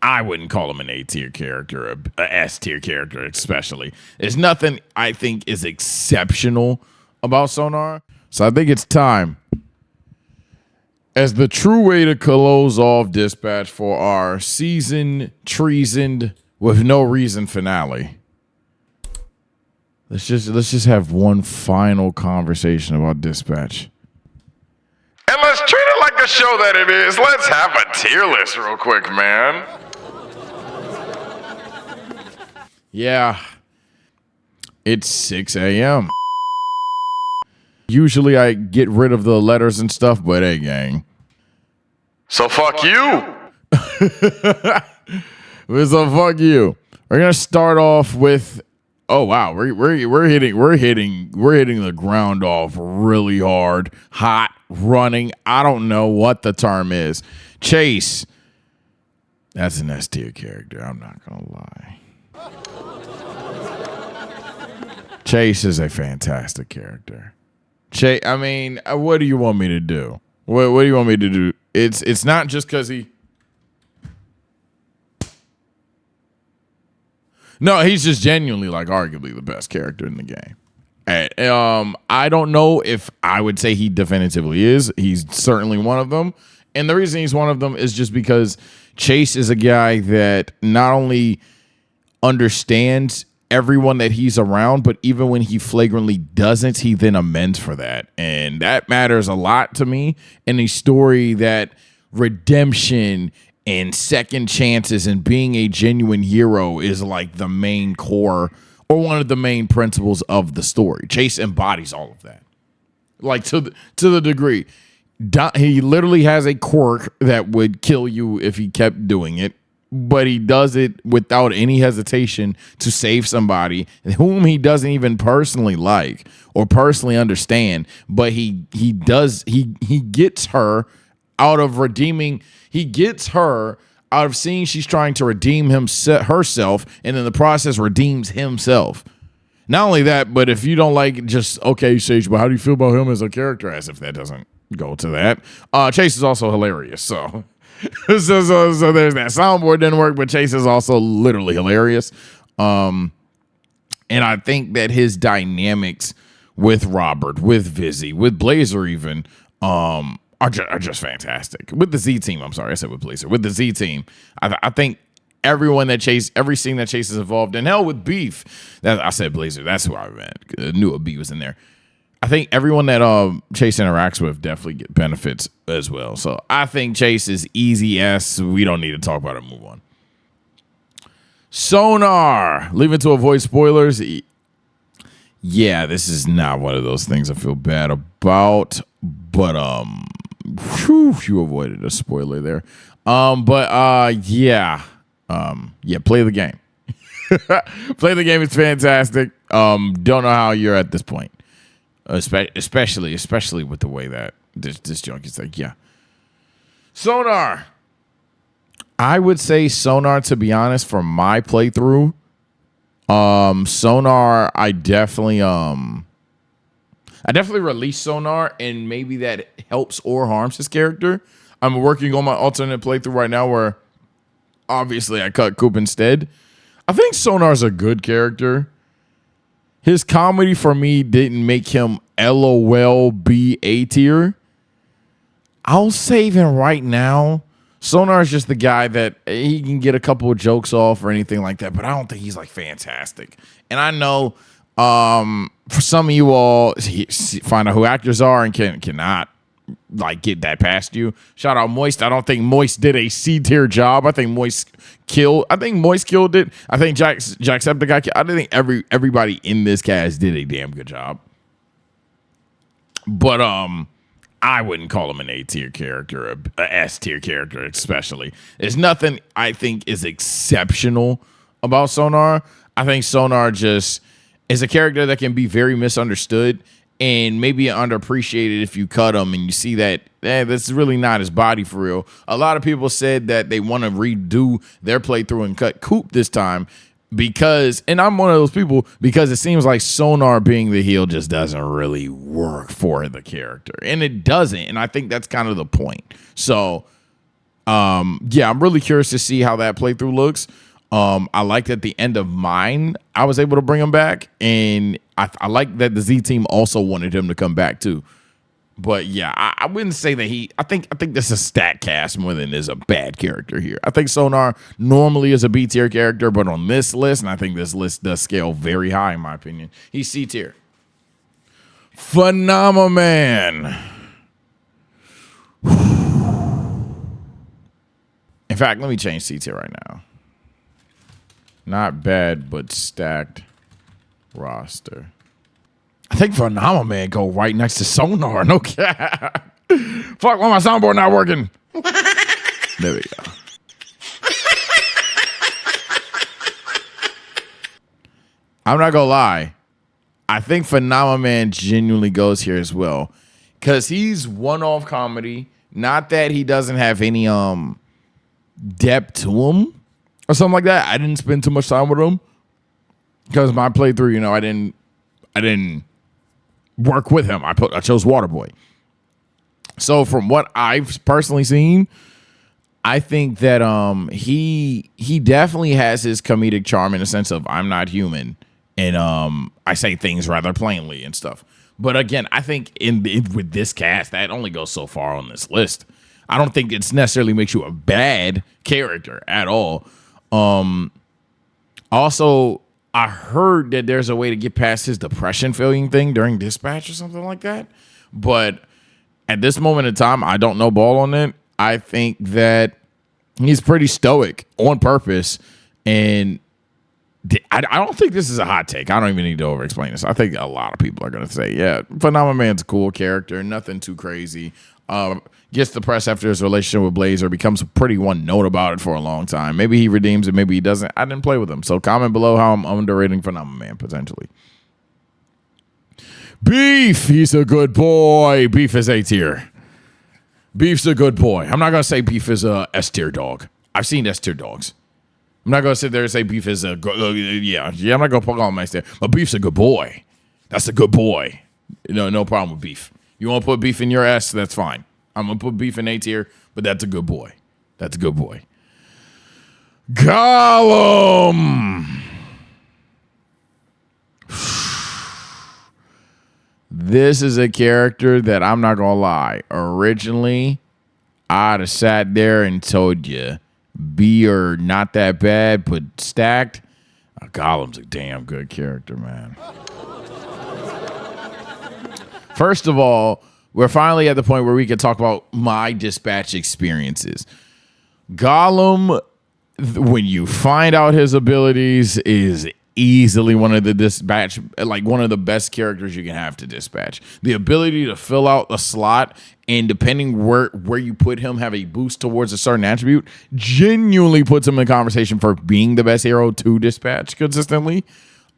I wouldn't call him an A tier character, a S tier character, especially. There's nothing I think is exceptional about Sonar. So I think it's time, as the true way to close off Dispatch for our season treasoned with no reason finale. Let's just have one final conversation about Dispatch. And let's treat it like the show that it is. Let's have a tier list real quick, man. Yeah. It's 6 a.m. Usually I get rid of the letters and stuff, but hey, gang. So fuck you. So fuck you. We're gonna start off with. Oh wow, we're hitting the ground off really hard, hot, running. I don't know what the term is. Chase. That's an S tier character. I'm not gonna lie. Chase is a fantastic character. Chase, I mean, what do you want me to do? What do you want me to do? It's not just because he. No, he's just genuinely, like, arguably the best character in the game. And, I don't know if I would say he definitively is. He's certainly one of them. And the reason he's one of them is just because Chase is a guy that not only understands everyone that he's around, but even when he flagrantly doesn't, he then amends for that. And that matters a lot to me in a story that redemption and second chances and being a genuine hero is like the main core or one of the main principles of the story. Chase embodies all of that. Like to the degree. He literally has a quirk that would kill you if he kept doing it, but he does it without any hesitation to save somebody whom he doesn't even personally like or personally understand. But he gets her out of redeeming. He gets her out of seeing she's trying to redeem herself, and in the process redeems himself. Not only that, but if you don't like just, okay, Sage, but how do you feel about him as a character? As if that doesn't go to that. Chase is also hilarious, so there's that. Soundboard didn't work, but Chase is also literally hilarious. And I think that his dynamics with Robert, with Vizzy, with Blazer even, are just fantastic. With the Z team, I'm sorry, I said with Blazer. With the Z team, I think every scene that Chase is involved in, hell with Beef, I said Blazer, that's who I meant. I knew a B was in there. I think everyone that Chase interacts with definitely get benefits as well. So I think Chase is easy S. We don't need to talk about it. Move on. Sonar, leaving to avoid spoilers. Yeah, this is not one of those things I feel bad about, but you avoided a spoiler there. Yeah, play the game. Play the game. It's fantastic. Don't know how you're at this point. Especially with the way that this junk is like, yeah. Sonar. I would say Sonar, to be honest, for my playthrough. Sonar, I definitely released Sonar, and maybe that helps or harms his character. I'm working on my alternate playthrough right now where obviously I cut Coupe instead. I think Sonar's a good character. His comedy for me didn't make him LOL B A tier. I'll save him right now. Sonar is just the guy that he can get a couple of jokes off or anything like that, but I don't think he's like fantastic. And I know for some of you all find out who actors are and cannot like get that past you. Shout out Moist. I don't think Moist did a C tier job. I think Moist killed it. I think Jacksepticeye. I think everybody in this cast did a damn good job. But I wouldn't call him an A tier character, a S tier character, especially. There's nothing I think is exceptional about Sonar. I think Sonar just is a character that can be very misunderstood and maybe underappreciated if you cut him and you see that that's really not his body for real. A lot of people said that they want to redo their playthrough and cut Coupe this time because, and I'm one of those people, because it seems like Sonar being the heel just doesn't really work for the character. And it doesn't. And I think that's kind of the point. So Yeah, I'm really curious to see how that playthrough looks. I like that the end of mine, I was able to bring him back, and I like that the Z team also wanted him to come back too. But yeah, I wouldn't say that I think this is a stat cast more than is a bad character here. I think Sonar normally is a B tier character, but on this list, and I think this list does scale very high in my opinion, he's C tier. Phenomenal Man. In fact, let me change C tier right now. Not bad, but stacked roster. I think Phenomenal Man go right next to Sonar. No cap. Fuck, why my soundboard not working? There we go. I'm not gonna lie. I think Phenomenal Man genuinely goes here as well. Cause he's one-off comedy. Not that he doesn't have any depth to him or something like that. I didn't spend too much time with him. Because my playthrough, I didn't work with him. I chose Waterboy. So from what I've personally seen, I think that he definitely has his comedic charm in the sense of I'm not human, and I say things rather plainly and stuff. But again, I think with this cast, that only goes so far on this list. I don't think it's necessarily makes you a bad character at all. Also, I heard that there's a way to get past his depression feeling thing during dispatch or something like that. But at this moment in time, I don't know ball on it. I think that he's pretty stoic on purpose. And I don't think this is a hot take. I don't even need to over-explain this. I think a lot of people are going to say, yeah, Phenomenal Man's a cool character. Nothing too crazy. Gets depressed after his relationship with Blazer, becomes pretty one note about it for a long time. Maybe he redeems it, maybe he doesn't. I didn't play with him. So comment below how I'm underrating Phenomenal Man, potentially. Beef, he's a good boy. Beef is A tier. Beef's a good boy. I'm not going to say Beef is a S tier dog. I've seen S tier dogs. I'm not going to sit there and say Beef is a, yeah, I'm not going to poke on my there. But Beef's a good boy. That's a good boy. No problem with Beef. You want to put Beef in your S, that's fine. I'm going to put Beef in A tier, but that's a good boy. That's a good boy. Gollum. This is a character that I'm not going to lie. Originally, I'd have sat there and told you, B or not that bad, but stacked. Gollum's a damn good character, man. First of all, we're finally at the point where we can talk about my dispatch experiences. Gollum, when you find out his abilities, is easily one of the dispatch, like one of the best characters you can have to dispatch. The ability to fill out a slot and depending where you put him, have a boost towards a certain attribute, genuinely puts him in conversation for being the best hero to dispatch consistently.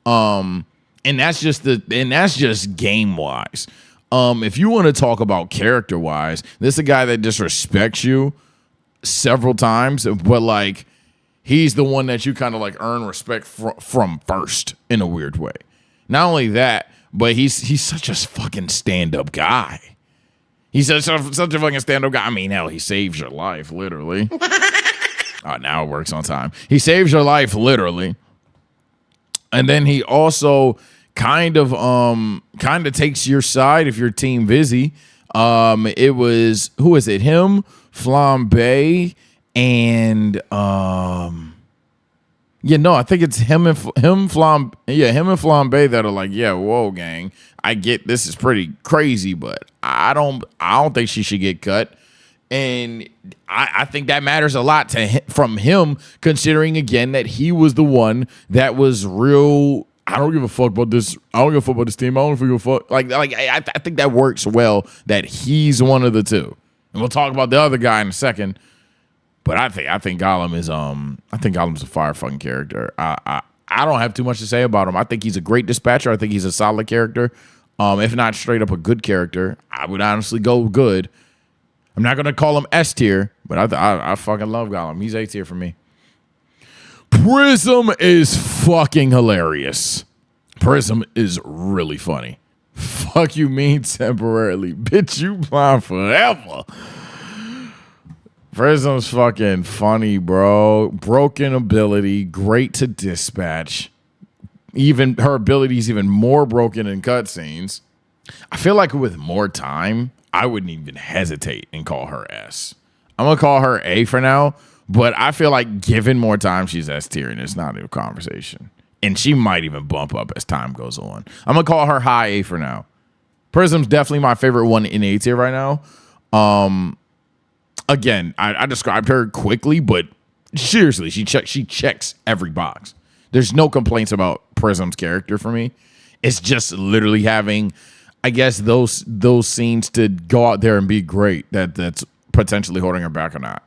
And that's just game wise. If you want to talk about character wise, this is a guy that disrespects you several times, but like he's the one that you kind of like earn respect from first in a weird way. Not only that, but he's such a fucking stand-up guy. He's such a fucking stand-up guy. I mean, hell, he saves your life, literally. Oh, now it works on time. He saves your life, literally. And then he also kind of takes your side if you're Team Vizzy. It was, who is it? Him, Flambe, and I think it's him and Flambe that are like, yeah, whoa, gang. I get this is pretty crazy, but I don't think she should get cut. And I think that matters a lot from him, considering again that he was the one that was real. I don't give a fuck about this. I don't give a fuck about this team. I don't give a fuck. I think that works well that he's one of the two. And we'll talk about the other guy in a second. But I think Gollum is Gollum's a fire fucking character. I don't have too much to say about him. I think he's a great dispatcher. I think he's a solid character. If not straight up a good character, I would honestly go good. I'm not gonna call him S tier, but I fucking love Gollum. He's A tier for me. Prism is fucking hilarious. Prism is really funny. Fuck you mean temporarily, bitch? You blind forever. Prism's fucking funny, bro. Broken ability, great to dispatch. Even her ability is even more broken in cutscenes. I feel like with more time, I wouldn't even hesitate and call her S. I'm gonna call her A for now, but I feel like given more time, she's S tier, and it's not a conversation. And she might even bump up as time goes on. I'm gonna call her high A for now. Prism's definitely my favorite one in A tier right now. Again, I described her quickly, but seriously, she checks every box. There's no complaints about Prism's character for me. It's just literally having, I guess, those scenes to go out there and be great that's potentially holding her back or not.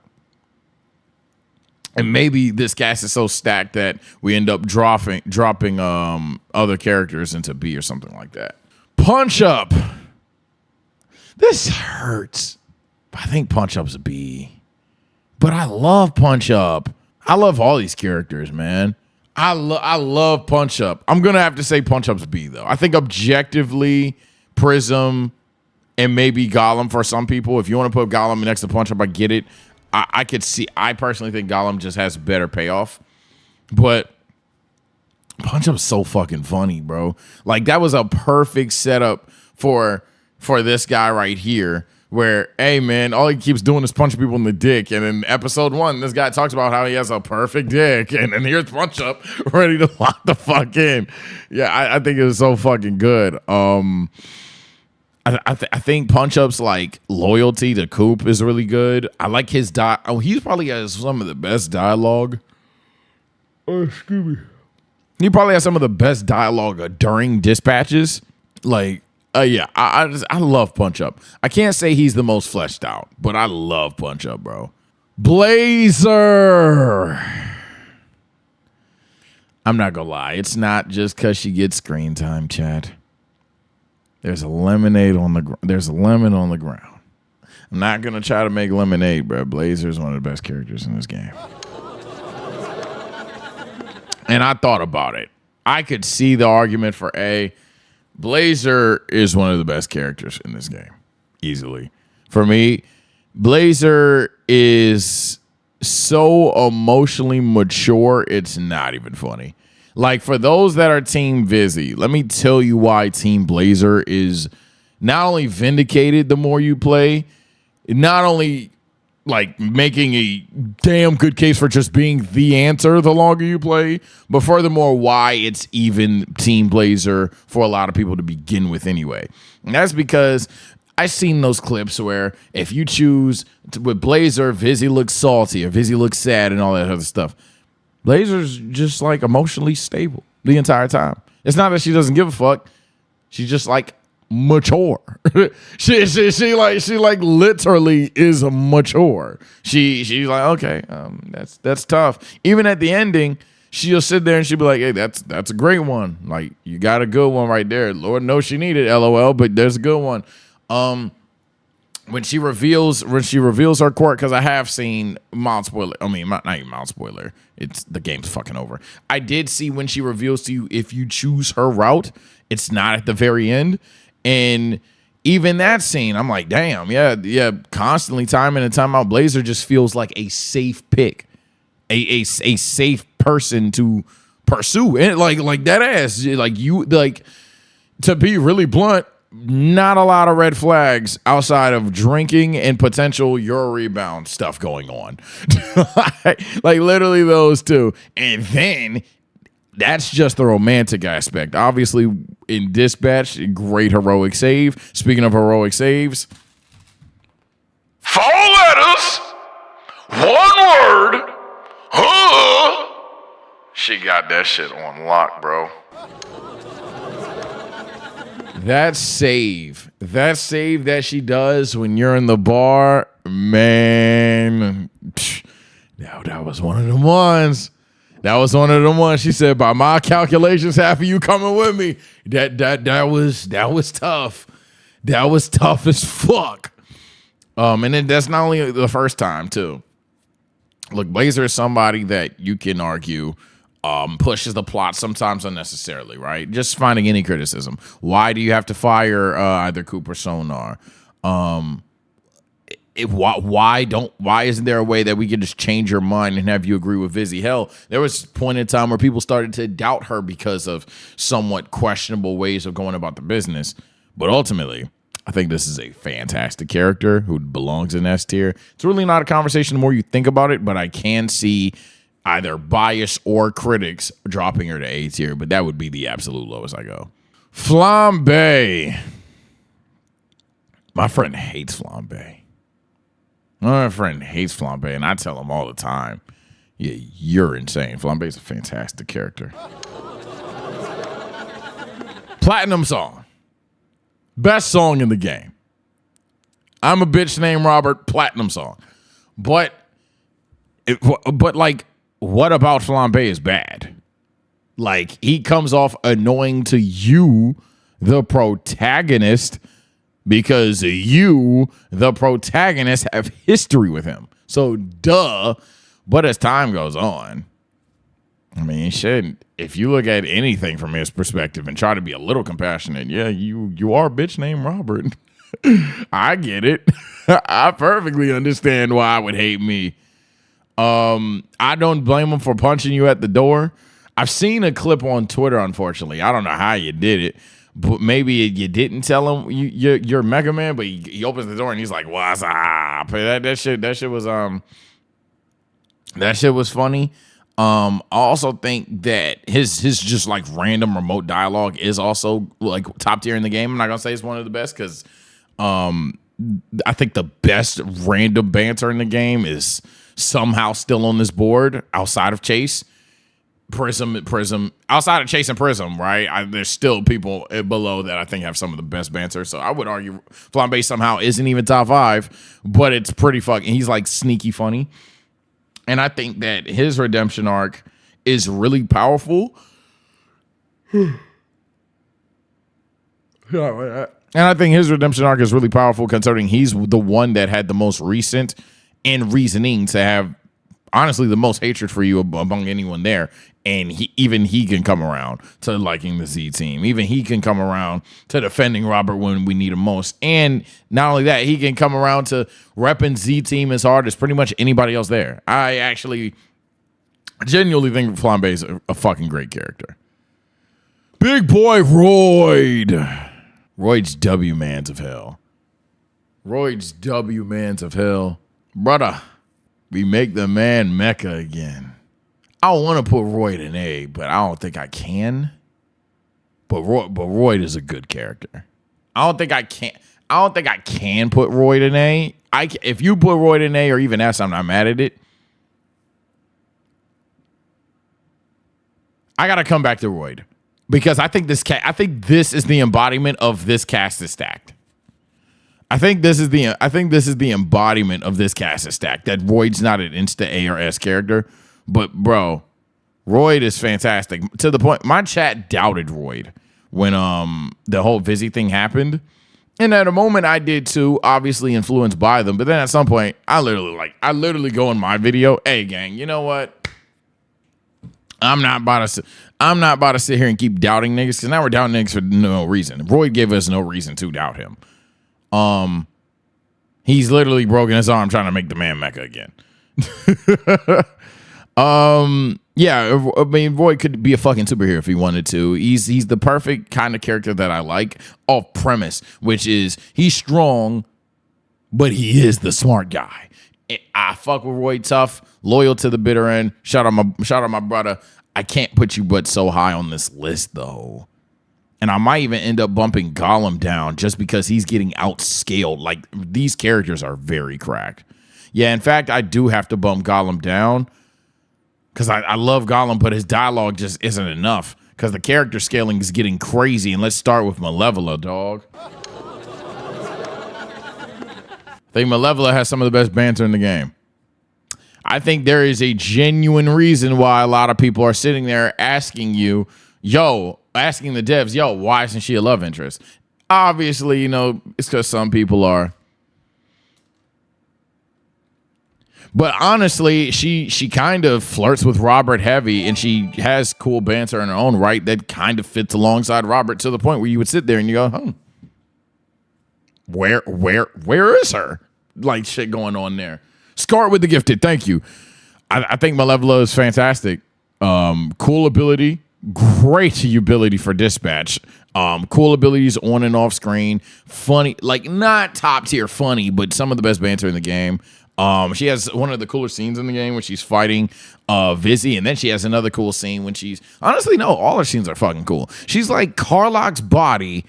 And maybe this cast is so stacked that we end up dropping other characters into B or something like that. Punch Up. This hurts. I think Punch Up's a B. But I love Punch Up. I love all these characters, man. I love Punch Up. I'm going to have to say Punch Up's B, though. I think objectively, Prism and maybe Gollum for some people. If you want to put Gollum next to Punch Up, I get it. I could see. I personally think Gollum just has better payoff. But Punch Up's so fucking funny, bro. Like, that was a perfect setup for this guy right here. Where, hey, man, all he keeps doing is punching people in the dick. And in episode 1, this guy talks about how he has a perfect dick. And then here's Punch Up ready to lock the fuck in. Yeah, I think it was so fucking good. I think Punch Up's, like, loyalty to Coupe is really good. I like his he probably has some of the best dialogue. Oh, excuse me. He probably has some of the best dialogue during dispatches. Like, yeah, I love Punch Up. I can't say he's the most fleshed out, but I love Punch Up, bro. Blazer. I'm not gonna lie. It's not just because she gets screen time, chat. There's a lemonade on the there's a lemon on the ground. I'm not gonna try to make lemonade, bro. Blazer is one of the best characters in this game. And I thought about it. I could see the argument for A. Blazer is one of the best characters in this game, easily. For me, Blazer is so emotionally mature, it's not even funny. Like, for those that are Team Vizzy, let me tell you why Team Blazer is not only vindicated the more you play, not only like making a damn good case for just being the answer the longer you play, but furthermore, why it's even Team Blazer for a lot of people to begin with anyway. And that's because I've seen those clips where if you choose with Blazer, Vizzy looks salty or Vizzy looks sad and all that other stuff. Blazer's just like emotionally stable the entire time. It's not that she doesn't give a fuck. She's just like mature. she literally is a mature. She's like, okay, that's tough. Even at the ending, she'll sit there and she'll be like, hey, that's a great one. Like, you got a good one right there. Lord knows she needed LOL, but there's a good one. When she reveals her quirk, because I have seen mild spoiler. I mean, not even mild spoiler. It's the game's fucking over. I did see when she reveals to you if you choose her route, it's not at the very end. And even that scene, I'm like, damn, yeah. Constantly time in and time out, Blazer just feels like a safe pick, a safe person to pursue, and like that ass, like you, like, to be really blunt, not a lot of red flags outside of drinking and potential Euro rebound stuff going on, like literally those two, and then. That's just the romantic aspect. Obviously, in Dispatch, great heroic save. Speaking of heroic saves. 4 letters, 1 word. She got that shit on lock, bro. That save that she does when you're in the bar, man. That was one of them ones. That was one of them ones. She said, by my calculations, half of you coming with me. That was tough. That was tough as fuck. And then that's not only the first time too. Look, Blazer is somebody that you can argue pushes the plot sometimes unnecessarily, right? Just finding any criticism. Why do you have to fire either Coupe or Sonar? why isn't there a way that we can just change your mind and have you agree with Vizzy? Hell, there was a point in time where people started to doubt her because of somewhat questionable ways of going about the business. But ultimately, I think this is a fantastic character who belongs in S tier. It's really not a conversation the more you think about it, but I can see either bias or critics dropping her to A tier, but that would be the absolute lowest I go. Flambe. My friend hates Flambe. My friend hates Flambe, and I tell him all the time, yeah, you're insane. Flambe's a fantastic character. Platinum song. Best song in the game. I'm a bitch named Robert, platinum song. But like, what about Flambe is bad? Like, he comes off annoying to you, the protagonist, because you, the protagonist, have history with him. So, duh. But as time goes on, I mean, shit, if you look at anything from his perspective and try to be a little compassionate, yeah, you are a bitch named Robert. I get it. I perfectly understand why I would hate me. I don't blame him for punching you at the door. I've seen a clip on Twitter, unfortunately. I don't know how you did it. But maybe you didn't tell him you're Mega Man, but he opens the door and he's like, "What's up?" That shit was funny. I also think that his just like random remote dialogue is also like top tier in the game. I'm not gonna say it's one of the best because I think the best random banter in the game is somehow still on this board outside of Chase. Prism, outside of Chase and Prism, right? There's still people below that I think have some of the best banter. So I would argue Flambe somehow isn't even top 5, but it's pretty fucking. He's like sneaky funny, and I think that his redemption arc is really powerful. And I think his redemption arc is really powerful considering he's the one that had the most recent and reasoning to have, honestly, the most hatred for you among anyone there. And he can come around to liking the Z team. Even he can come around to defending Robert when we need him most. And not only that, he can come around to repping Z team as hard as pretty much anybody else there. I actually genuinely think Flambe is a fucking great character. Big boy Roid. Roid's W-mans of hell. Roid's W-mans of hell. Brother, we make the man Mecha again. I want to put Roid in A, but I don't think I can. But Roid is a good character. I don't think I can put Roid in A. If you put Roid in A or even S, I'm not mad at it. I gotta come back to Roid because I think this is the embodiment of this cast is stacked. I think this is the embodiment of this cast is stacked. That Roid's not an insta A or S character. But, bro, Roid is fantastic. To the point, my chat doubted Roid when the whole Vizzy thing happened. And at a moment, I did too, obviously influenced by them. But then at some point, I literally go in my video, hey, gang, you know what? I'm not about to sit here and keep doubting niggas because now we're doubting niggas for no reason. Roid gave us no reason to doubt him. He's literally broken his arm trying to make the man Mecha again. Yeah, I mean, Roid could be a fucking superhero if he wanted to. He's the perfect kind of character that I like off premise, which is he's strong, but he is the smart guy. I fuck with Roid tough, loyal to the bitter end. Shout out my brother. I can't put you but so high on this list though. And I might even end up bumping Gollum down just because he's getting outscaled. Like, these characters are very cracked. Yeah, in fact, I do have to bump Gollum down. Because I love Gollum, but his dialogue just isn't enough. Because the character scaling is getting crazy. And let's start with Malevola, dog. I think Malevola has some of the best banter in the game. I think there is a genuine reason why a lot of people are sitting there asking the devs, why isn't she a love interest? Obviously, it's because some people are. But honestly, she kind of flirts with Robert heavy, and she has cool banter in her own right that kind of fits alongside Robert to the point where you would sit there and you go, where is her? like shit going on there. Scar with the gifted, thank you. I think Malevola is fantastic. Cool ability, great ability for dispatch. Cool abilities on and off screen. Funny, like not top tier funny, but some of the best banter in the game. She has one of the cooler scenes in the game when she's fighting Vizzy, and then she has another cool scene when she's honestly no, all her scenes are fucking cool. She's like Karlach's body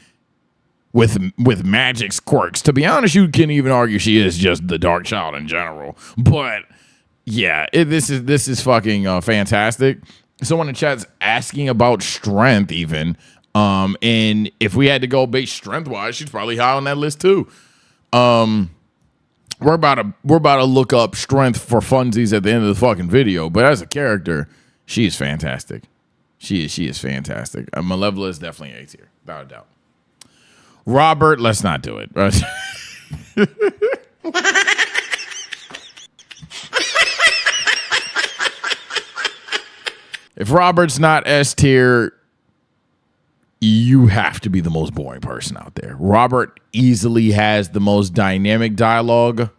with magic's quirks. To be honest, you can even argue she is just the Dark Child in general. But yeah, this is fucking fantastic. Someone in chat's asking about strength even. And if we had to go base strength wise, she's probably high on that list too. We're about to look up strength for funsies at the end of the fucking video. But as a character, she is fantastic. She is fantastic. Malevola is definitely A tier, without a doubt. Robert, let's not do it. If Robert's not S tier, you have to be the most boring person out there. Robert easily has the most dynamic dialogue.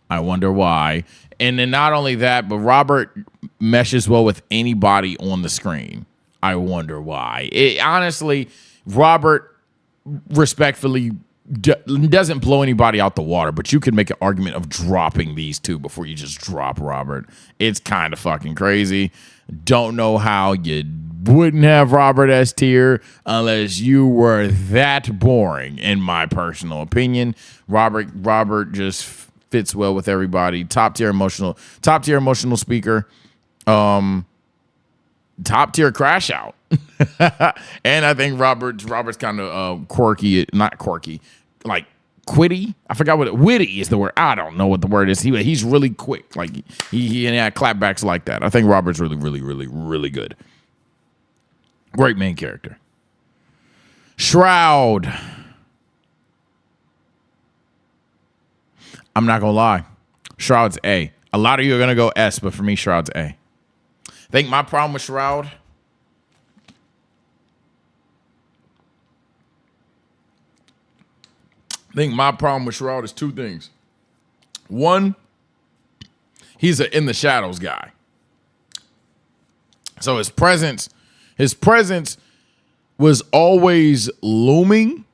I wonder why. And then not only that, but Robert meshes well with anybody on the screen. I wonder why. Honestly, Robert respectfully doesn't blow anybody out the water, but you could make an argument of dropping these two before you just drop Robert. It's kind of fucking crazy. Don't know how you wouldn't have Robert S tier unless you were that boring, in my personal opinion. Robert just fits well with everybody. Top tier emotional speaker. Top tier crash out. And I think Robert's kind of quirky, not quirky, like quitty. I forgot witty is the word. I don't know what the word is. He's really quick. Like he had clapbacks like that. I think Robert's really, really, really, really good. Great main character. Shroud. I'm not gonna lie. Shroud's A. A lot of you are gonna go S, but for me, Shroud's A. I think my problem with Shroud is two things. One, he's an in the shadows guy. So his presence was always looming.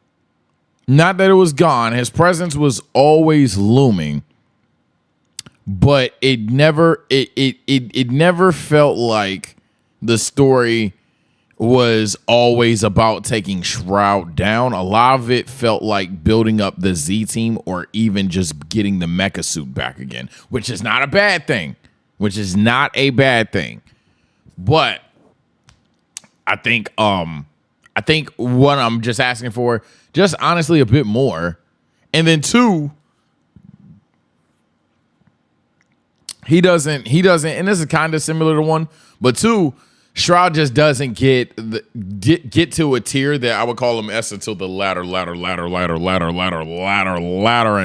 Not that it was gone. His presence was always looming. But it never felt like the story was always about taking Shroud down. A lot of it felt like building up the Z team or even just getting the mecha suit back again, which is not a bad thing. But I think what I'm just asking for, just honestly a bit more. And then two, he doesn't, and this is kind of similar to one, but two, Shroud just doesn't get to a tier that I would call him S until the latter end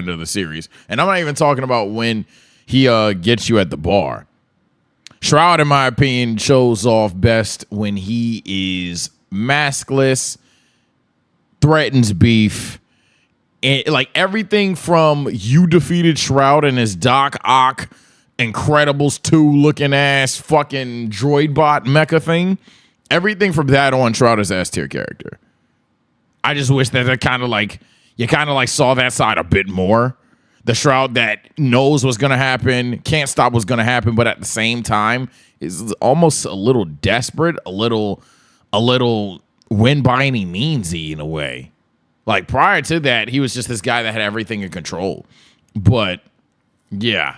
of the series. And I'm not even talking about when he gets you at the bar. Shroud, in my opinion, shows off best when he is maskless, threatens beef, and like everything from you defeated Shroud and his Doc Ock Incredibles 2 looking ass fucking droid bot mecha thing. Everything from that on, Shroud is S tier character. I just wish that you kind of saw that side a bit more. The Shroud that knows what's gonna happen, can't stop what's gonna happen, but at the same time is almost a little desperate, a little win by any meansy in a way. Like prior to that, he was just this guy that had everything in control. But yeah.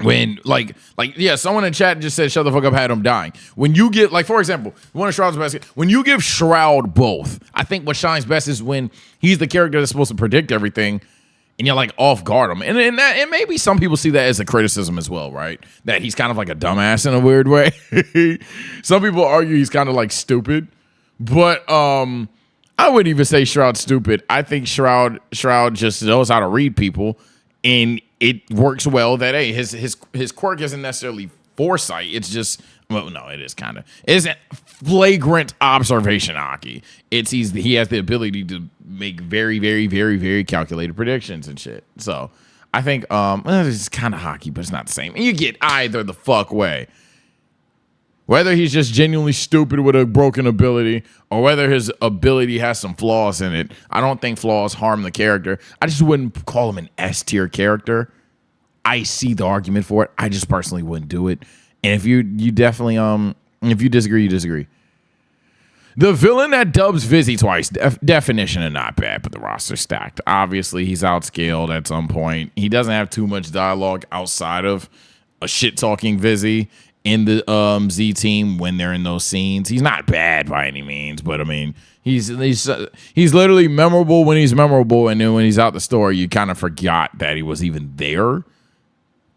When someone in chat just said, "Shut the fuck up," had him dying. When you get for example, one of Shroud's best. When you give Shroud both, I think what shines best is when he's the character that's supposed to predict everything, and you're off guard him. And maybe some people see that as a criticism as well, right? That he's kind of like a dumbass in a weird way. Some people argue he's kind of stupid, but I wouldn't even say Shroud's stupid. I think Shroud just knows how to read people, and it works well that his quirk isn't necessarily foresight. It's just it is kind of. It isn't flagrant observation hockey. He has the ability to make very, very, very, very calculated predictions and shit. So I think it's kind of hockey, but it's not the same. And you get either the fuck way. Whether he's just genuinely stupid with a broken ability or whether his ability has some flaws in it, I don't think flaws harm the character. I just wouldn't call him an S tier character. I see the argument for it. I just personally wouldn't do it. And if you definitely if you disagree, you disagree. The villain that dubs Vizzy twice, definition of not bad, but the roster's stacked. Obviously, he's outscaled at some point. He doesn't have too much dialogue outside of a shit-talking Vizzy in the Z team when they're in those scenes. He's not bad by any means, but I mean, he's literally memorable when he's memorable, and then when he's out the store, you kind of forgot that he was even there.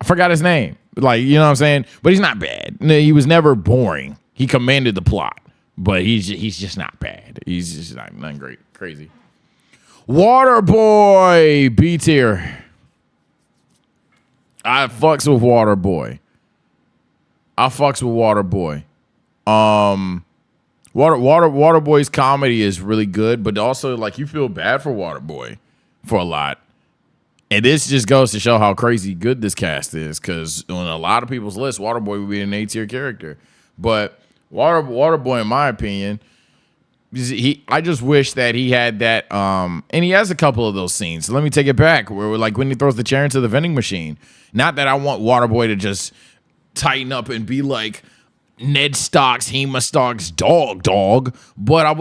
I forgot his name. Like, you know what I'm saying? But he's not bad. He was never boring. He commanded the plot, but he's just not bad. He's just not great, crazy. Waterboy, B tier. I fucks with Waterboy. Waterboy's comedy is really good, but also like you feel bad for Waterboy for a lot. And this just goes to show how crazy good this cast is, because on a lot of people's lists, Waterboy would be an A-tier character. But Waterboy, in my opinion, I just wish that he had that, and he has a couple of those scenes. So let me take it back, where like when he throws the chair into the vending machine. Not that I want Waterboy to just tighten up and be like Ned Stark's Hema Stark's dog, but I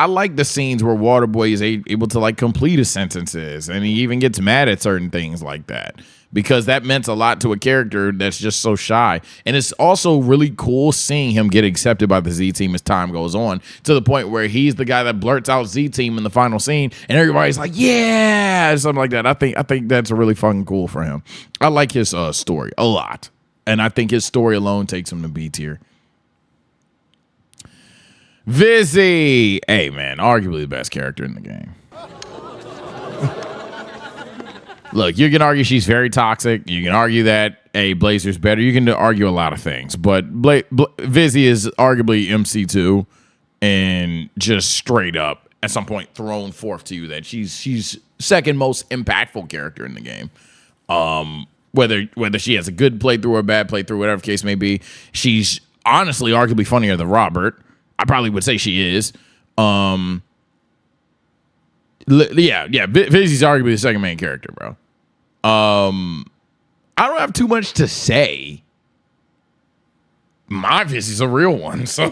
like the scenes where Waterboy is able to like complete his sentences, and he even gets mad at certain things like that, because that meant a lot to a character that's just so shy. And it's also really cool seeing him get accepted by the Z team as time goes on, to the point where he's the guy that blurts out Z team in the final scene, and everybody's like, yeah, something like that. I think that's really fucking cool for him. I like his story a lot, and I think his story alone takes him to B tier. Vizzy, hey man, arguably the best character in the game. Look, you can argue she's very toxic. You can argue that Blazer's better. You can argue a lot of things, but Vizzy is arguably MC2, and just straight up at some point thrown forth to you that she's second most impactful character in the game. Whether she has a good playthrough or a bad playthrough, whatever the case may be, she's honestly arguably funnier than Robert. I probably would say she is. Vizzy's arguably the second main character, bro. I don't have too much to say. My Vizzy's a real one, so.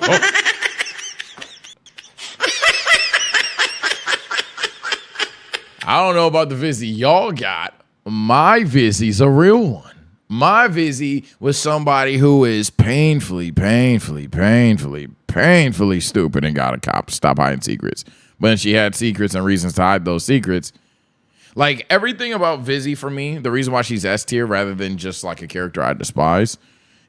I don't know about the Vizzy y'all got. My Vizzy's a real one. My Vizzy was somebody who is painfully stupid and got a cop to stop hiding secrets. But she had secrets and reasons to hide those secrets. Like, everything about Vizzy for me, the reason why she's S tier rather than just like a character I despise,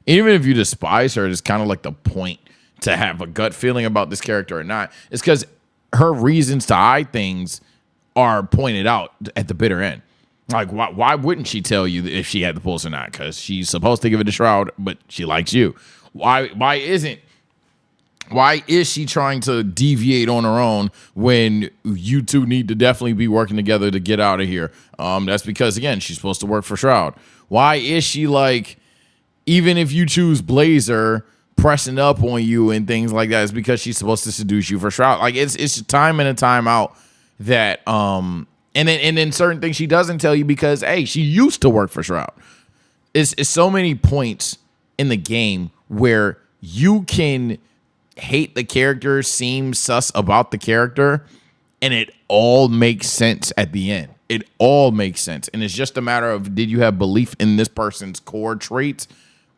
even if you despise her, it's kind of like the point to have a gut feeling about this character or not, is because her reasons to hide things are pointed out at the bitter end. Like, why wouldn't she tell you if she had the pulse or not? Because she's supposed to give it to Shroud, but she likes you. Why is she trying to deviate on her own when you two need to definitely be working together to get out of here? That's because, again, she's supposed to work for Shroud. Why is she like, even if you choose Blazer, pressing up on you and things like that? It's because she's supposed to seduce you for Shroud. Like, it's time in and time out that and then certain things she doesn't tell you because, hey, she used to work for Shroud. It's so many points in the game where you can hate the character, seem sus about the character, and it all makes sense at the end. It all makes sense. And it's just a matter of, did you have belief in this person's core traits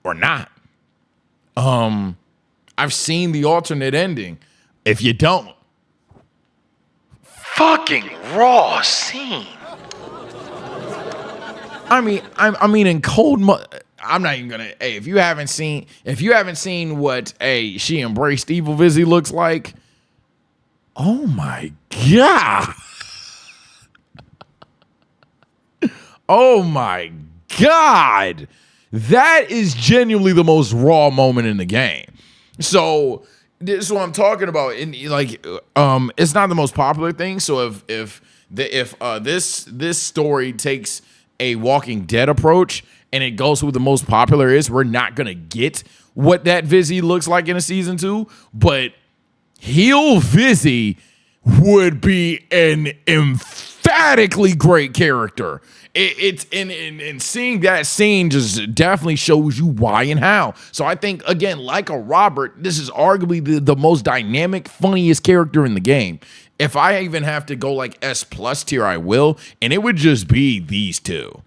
or not? I've seen the alternate ending. If you don't, Fucking raw scene. I mean, in cold. I'm not even gonna. Hey, if you haven't seen what she embraced evil Vizzy looks like, oh my god, oh my god, that is genuinely the most raw moment in the game. So this is what I'm talking about. And like, it's not the most popular thing. So if If this story takes a Walking Dead approach and it goes who the most popular is, we're not gonna get what that Vizzy looks like in a season 2. But heel Vizzy would be an emphatically great character. It's and seeing that scene just definitely shows you why and how. So I think, again, like a Robert, this is arguably the most dynamic, funniest character in the game. If I even have to go like S+ tier, I will, and it would just be these two.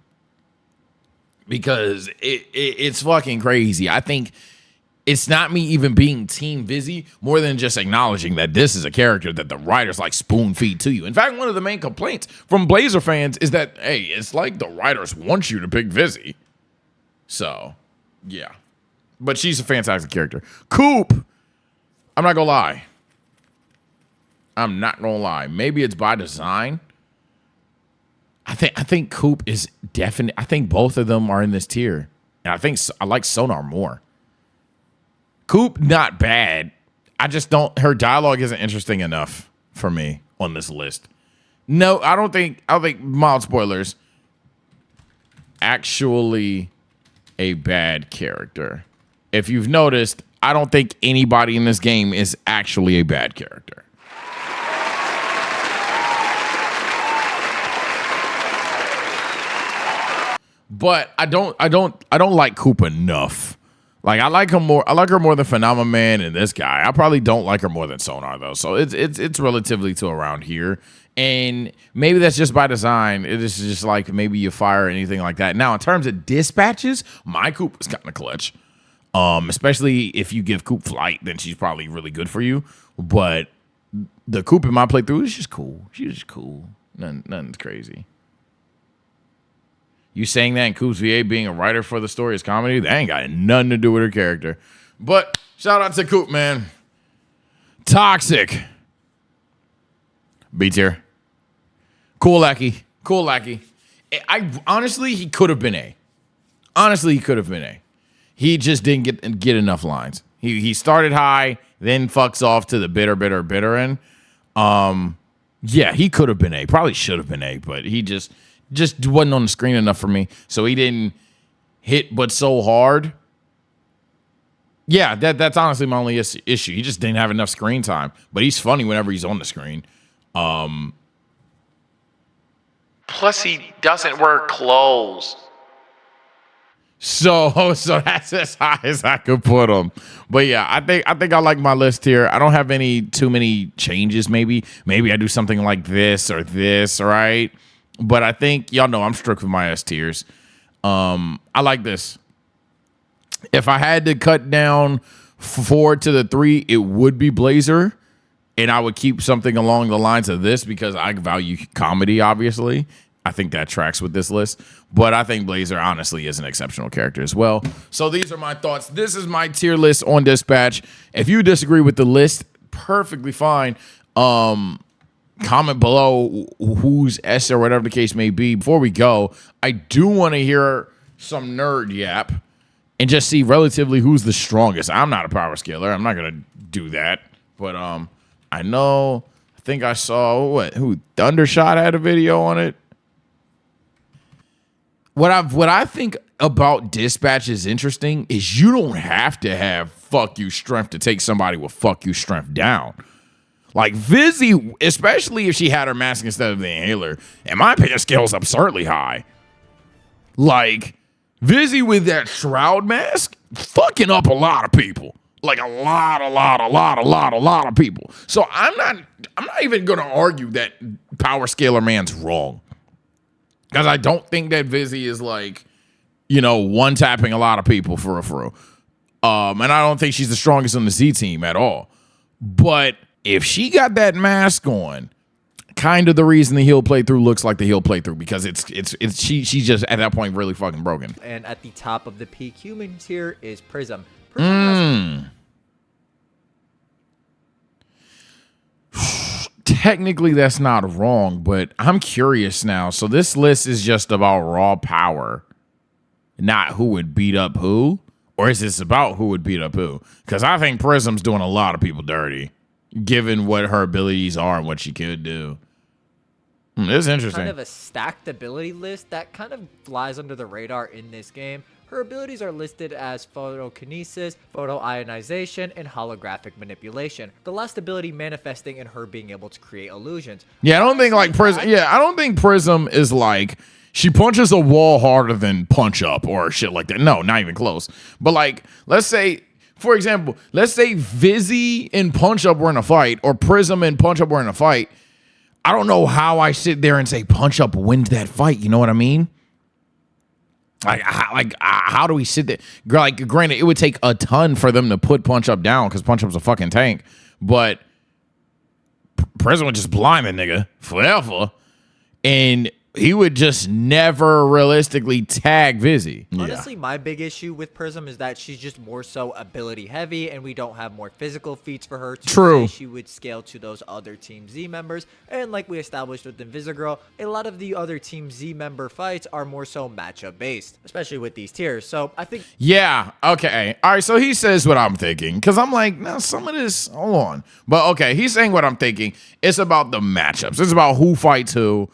Because it's fucking crazy. I think it's not me even being Team Vizzy more than just acknowledging that this is a character that the writers like spoon feed to you. In fact, one of the main complaints from Blazer fans is that, hey, it's like the writers want you to pick Vizzy. So, yeah. But she's a fantastic character. Coupe, I'm not gonna lie. I'm not gonna lie. Maybe it's by design. I think Coupe is definite. I think both of them are in this tier. And I like Sonar more. Coupe, not bad. I just don't. Her dialogue isn't interesting enough for me on this list. No, I don't think. Mild spoilers. Actually, a bad character. If you've noticed, I don't think anybody in this game is actually a bad character. But I don't like Coupe enough. Like I like her more than Phenomenal Man and this guy. I probably don't like her more than Sonar though. So it's relatively to around here. And maybe that's just by design. It is just like maybe you fire or anything like that. Now in terms of dispatches, my Coupe is kind of clutch. Especially if you give Coupe flight, then she's probably really good for you. But the Coupe in my playthrough is just cool. She's just cool. Nothing's crazy. You saying that in Coupe's VA being a writer for the story is comedy? That ain't got nothing to do with her character. But shout out to Coupe, man. Toxic. B tier. Cool Lackey. Honestly, he could have been A. He just didn't get enough lines. He started high, then fucks off to the bitter end. Yeah, he could have been A. Probably should have been A, but he just wasn't on the screen enough for me. So he didn't hit but so hard. Yeah, that's honestly my only issue. He just didn't have enough screen time. But he's funny whenever he's on the screen. Plus, he doesn't wear clothes. So that's as high as I could put him. But yeah, I think I like my list here. I don't have too many changes. Maybe I do something like this or this, right? But I think y'all know I'm strict with my S tiers. I like this. If I had to cut down 4 to the 3, it would be Blazer. And I would keep something along the lines of this because I value comedy, obviously. I think that tracks with this list. But I think Blazer, honestly, is an exceptional character as well. So these are my thoughts. This is my tier list on Dispatch. If you disagree with the list, perfectly fine. Comment below whose S or whatever the case may be. Before we go, I do want to hear some nerd yap and just see relatively who's the strongest. I'm not a power scaler. I'm not going to do that. But I think I saw who Thundershot had a video on it. What I think about Dispatch is interesting is you don't have to have fuck you strength to take somebody with fuck you strength down. Like Vizzy, especially if she had her mask instead of the inhaler, in my opinion, scales absurdly high. Like Vizzy with that Shroud mask, fucking up a lot of people. Like a lot of people. So I'm not even gonna argue that Power Scaler Man's wrong. Because I don't think that Vizzy is like, one tapping a lot of people for real. And I don't think she's the strongest on the Z team at all. But if she got that mask on, kind of the reason the heel playthrough looks like the heel playthrough because she's just at that point really fucking broken. And at the top of the peak human tier is Prism. Technically, that's not wrong, but I'm curious now. So this list is just about raw power, not who would beat up who, or is this about who would beat up who? Because I think Prism's doing a lot of people dirty, given what her abilities are and what she could do. It's interesting. Kind of a stacked ability list that kind of flies under the radar in this game. Her abilities are listed as photokinesis, photoionization, and holographic manipulation. The last ability manifesting in her being able to create illusions. Yeah, I don't think like Prism. Yeah, I don't think Prism is like she punches a wall harder than Punch Up or shit like that. No, not even close. But like, let's say, for example, let's say Vizzy and Punch Up were in a fight, or Prism and Punch Up were in a fight. I don't know how I sit there and say Punch Up wins that fight. You know what I mean? How do we sit there? Like, granted, it would take a ton for them to put Punch Up down because Punch Up's a fucking tank. But Prism would just blind the nigga forever, and he would just never realistically tag Vizzy. Honestly, my big issue with Prism is that she's just more so ability heavy, and we don't have more physical feats for her to say she would scale to those other Team Z members. And like we established with Invisigirl, a lot of the other Team Z member fights are more so matchup based, especially with these tiers. So I think... Yeah, okay. All right, so he says what I'm thinking, because I'm like, now some of this, hold on. But okay, he's saying what I'm thinking. It's about the matchups. It's about who fights who.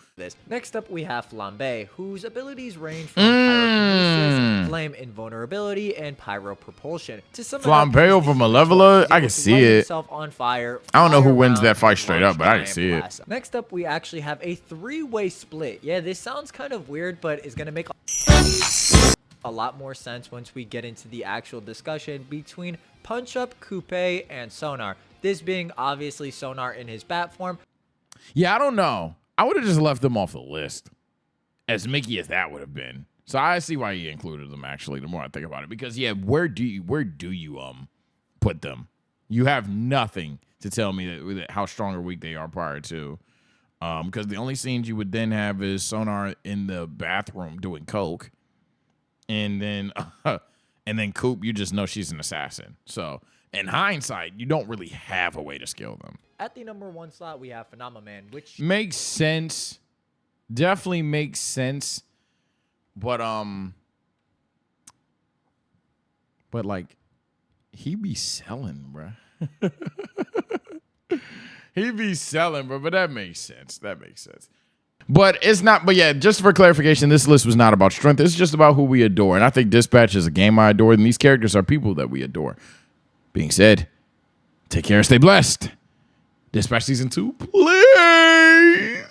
Next up, we have Flambe, whose abilities range from pyrokinesis, flame invulnerability, and pyro propulsion. To sum Flambe over Malevola, I can see it. On fire, I don't know who wins that fight straight up, but I can see it. Next up, we actually have a three-way split. Yeah, this sounds kind of weird, but it's going to make a lot more sense once we get into the actual discussion between Punchup, Coupe, and Sonar. This being obviously Sonar in his bat form. Yeah, I don't know. I would have just left them off the list, as Mickey as that would have been. So I see why he included them. Actually, the more I think about it, because yeah, where do you put them? You have nothing to tell me that how strong or weak they are prior to, because the only scenes you would then have is Sonar in the bathroom doing coke, and then Coupe, you just know she's an assassin. So in hindsight, you don't really have a way to scale them. At the number 1 slot, we have Phenomenal Man, which makes sense. Definitely makes sense. But like, he be selling, bruh. He be selling, bro. But that makes sense. That makes sense. But it's not. But yeah, just for clarification, this list was not about strength. It's just about who we adore. And I think Dispatch is a game I adore, and these characters are people that we adore. Being said, take care and stay blessed. Dispatch Season 2, please.